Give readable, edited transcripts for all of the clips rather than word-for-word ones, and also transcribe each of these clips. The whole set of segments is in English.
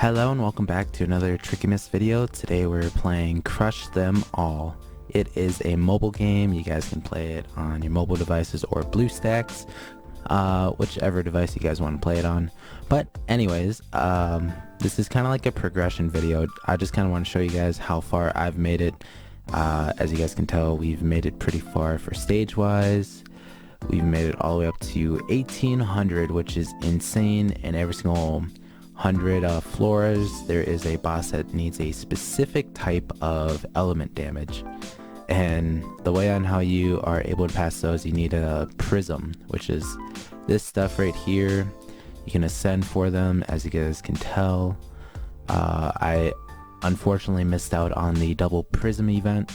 Hello and welcome back to another TrickyMist video. Today we're playing Crush Them All. It is a mobile game. You guys can play it on your mobile devices or BlueStacks, whichever device you guys want to play it on. But anyways, this is kind of like a progression video. I just kind of want to show you guys how far I've made it. As you guys can tell, we've made it pretty far for stage wise. We've made it all the way up to 1800, which is insane. And every single 100 floors, there is a boss that needs a specific type of element damage. And the way on how you are able to pass those, you need a prism, which is this stuff right here. You can ascend for them, as you guys can tell. I unfortunately missed out on the double prism event,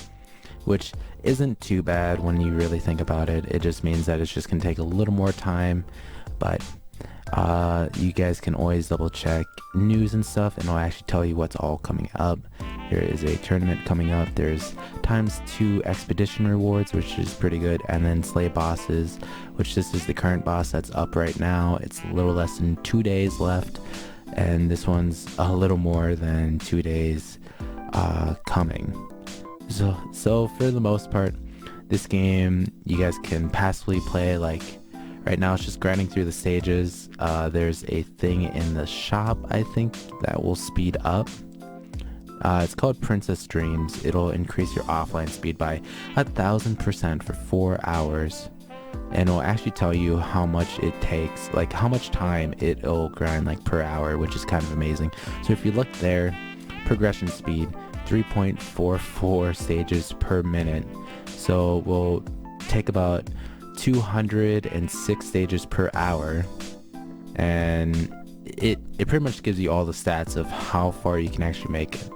which isn't too bad when you really think about it. It just means that it's just gonna take a little more time, but you guys can always double check news and stuff, and it'll actually tell you what's all coming up. There is a tournament coming up. There's ×2 expedition rewards, which is pretty good, and then slay bosses, which this is the current boss that's up right now. It's a little less than 2 days left, and this one's a little more than 2 days coming. So for the most part, this game you guys can passively play. Like right now it's just grinding through the stages. There's a thing in the shop, I think, that will speed up. It's called Princess Dreams. It'll increase your offline speed by 1000% for 4 hours, and it'll actually tell you how much it takes, like how much time it'll grind like per hour, which is kind of amazing. So if you look there, progression speed 3.44 stages per minute, so we'll take about 206 stages per hour, and it pretty much gives you all the stats of how far you can actually make it.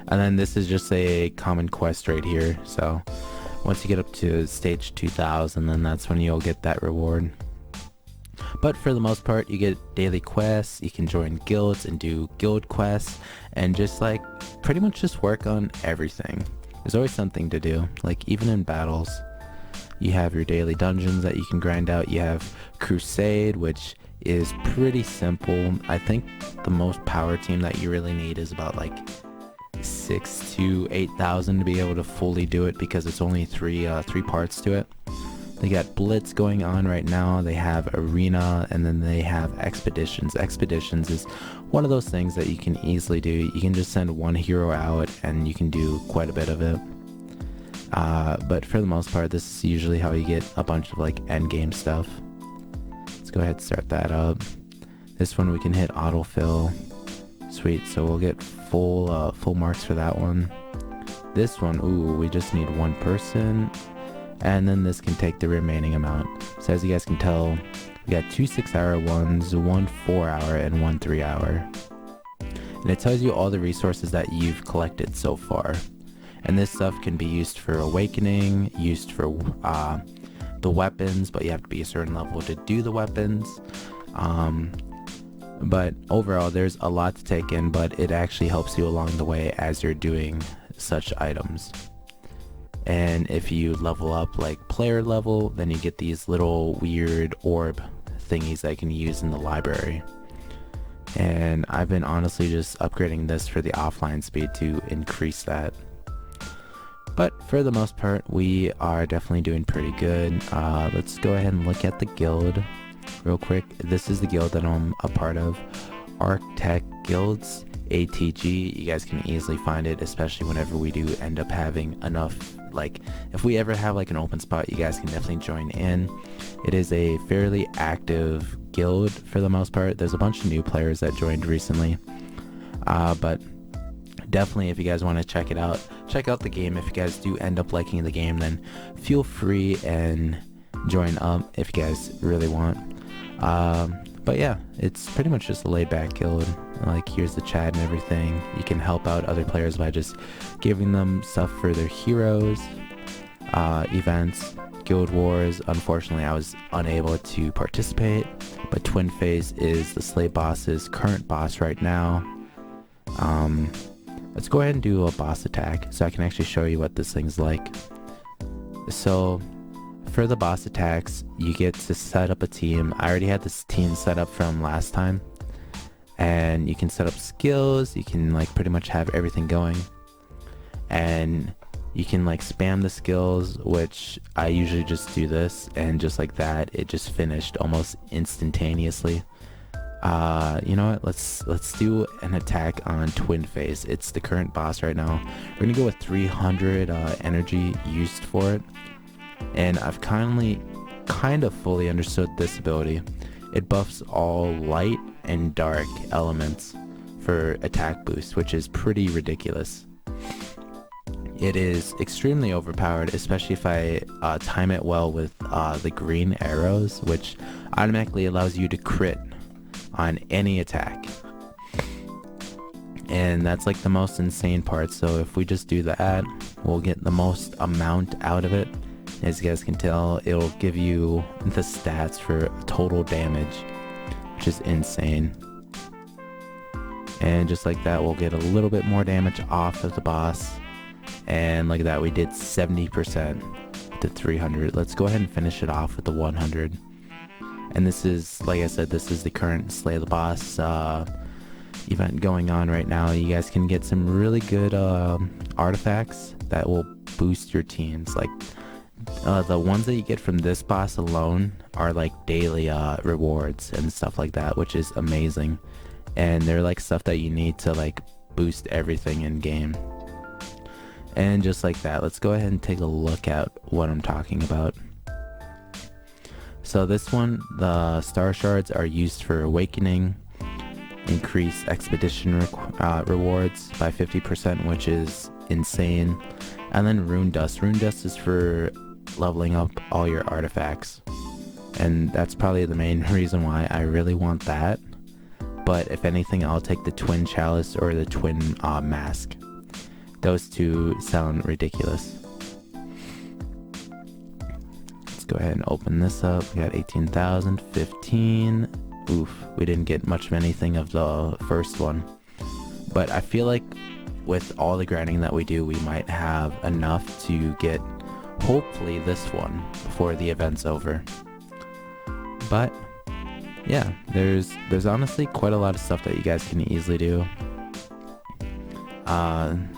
And then this is just a common quest right here, so once you get up to stage 2000, then that's when you'll get that reward. But for the most part, you get daily quests, you can join guilds and do guild quests, and just like pretty much just work on everything. There's always something to do, like even in battles. You have your daily dungeons that you can grind out. You have Crusade, which is pretty simple. I think the most power team that you really need is about like 6,000 to 8,000 to be able to fully do it, because it's only three parts to it. They got Blitz going on right now. They have Arena, and then they have Expeditions. Expeditions is one of those things that you can easily do. You can just send one hero out and you can do quite a bit of it. But for the most part, this is usually how you get a bunch of like end game stuff. Let's go ahead and start that up. This one we can hit autofill. Sweet, so we'll get full marks for that one. This one, ooh, we just need one person, and then this can take the remaining amount. So as you guys can tell, we got 2 6-hour ones, 1 4-hour, and 1 3-hour. And it tells you all the resources that you've collected so far. And this stuff can be used for awakening, used for the weapons, but you have to be a certain level to do the weapons. But overall, there's a lot to take in, but it actually helps you along the way as you're doing such items. And if you level up like player level, then you get these little weird orb thingies that you can use in the library. And I've been honestly just upgrading this for the offline speed to increase that. But for the most part, we are definitely doing pretty good. Let's go ahead and look at the guild real quick. This is the guild that I'm a part of, ArchTech Guilds, ATG. You guys can easily find it, especially whenever we do end up having enough, like if we ever have like an open spot, you guys can definitely join in. It is a fairly active guild for the most part. There's a bunch of new players that joined recently, but definitely if you guys want to check it out, check out the game. If you guys do end up liking the game, then feel free and join up if you guys really want. But yeah, it's pretty much just a laid back guild. Like here's the chat and everything. You can help out other players by just giving them stuff for their heroes, events, guild wars. Unfortunately I was unable to participate, but Twin Face is the slay boss's current boss right now. Let's go ahead and do a boss attack so I can actually show you what this thing's like. So for the boss attacks, you get to set up a team. I already had this team set up from last time, and you can set up skills. You can like pretty much have everything going, and you can like spam the skills, which I usually just do this, and just like that it just finished almost instantaneously. You know what, let's do an attack on Twin Face. It's the current boss right now. We're gonna go with 300 energy used for it, and I've kind of fully understood this ability. It buffs all light and dark elements for attack boost, which is pretty ridiculous. It is extremely overpowered, especially if I time it well with the green arrows, which automatically allows you to crit on any attack. And that's like the most insane part. So if we just do that, we'll get the most amount out of it. As you guys can tell, it'll give you the stats for total damage, which is insane. And just like that, we'll get a little bit more damage off of the boss. And like that, we did 70% to 300. Let's go ahead and finish it off with the 100. And this is, like I said, this is the current Slay the Boss event going on right now. You guys can get some really good artifacts that will boost your teams. Like the ones that you get from this boss alone are like daily rewards and stuff like that, which is amazing. And they're like stuff that you need to like boost everything in game. And just like that, let's go ahead and take a look at what I'm talking about. So this one, the star shards are used for awakening, increase expedition rewards by 50%, which is insane. And then rune dust. Rune dust is for leveling up all your artifacts, and that's probably the main reason why I really want that. But if anything, I'll take the twin chalice or the twin mask. Those two sound ridiculous. Let's go ahead and open this up. We got 18,000, 15. Oof, we didn't get much of anything of the first one. But I feel like with all the grinding that we do, we might have enough to get hopefully this one before the event's over. But yeah, there's honestly quite a lot of stuff that you guys can easily do.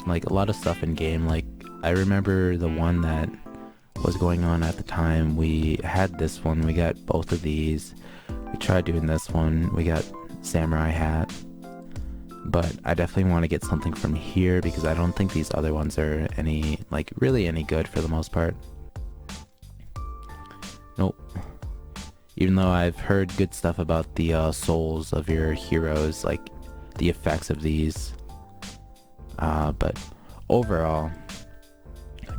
Like a lot of stuff in game. Like I remember the one that was going on at the time, we had this one, we got both of these. We tried doing this one, we got samurai hat. But I definitely want to get something from here because I don't think these other ones are really any good for the most part. Nope. Even though I've heard good stuff about the souls of your heroes, like the effects of these. But overall,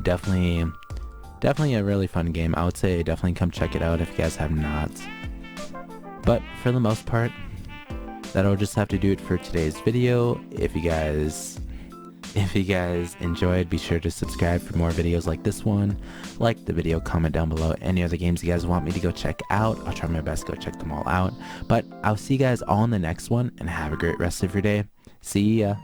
definitely a really fun game. I would say definitely come check it out if you guys have not. But for the most part, that'll just have to do it for today's video. If you guys enjoyed, be sure to subscribe for more videos like this one. Like the video, comment down below any other games you guys want me to go check out. I'll try my best to go check them all out. But I'll see you guys all in the next one, and have a great rest of your day. See ya.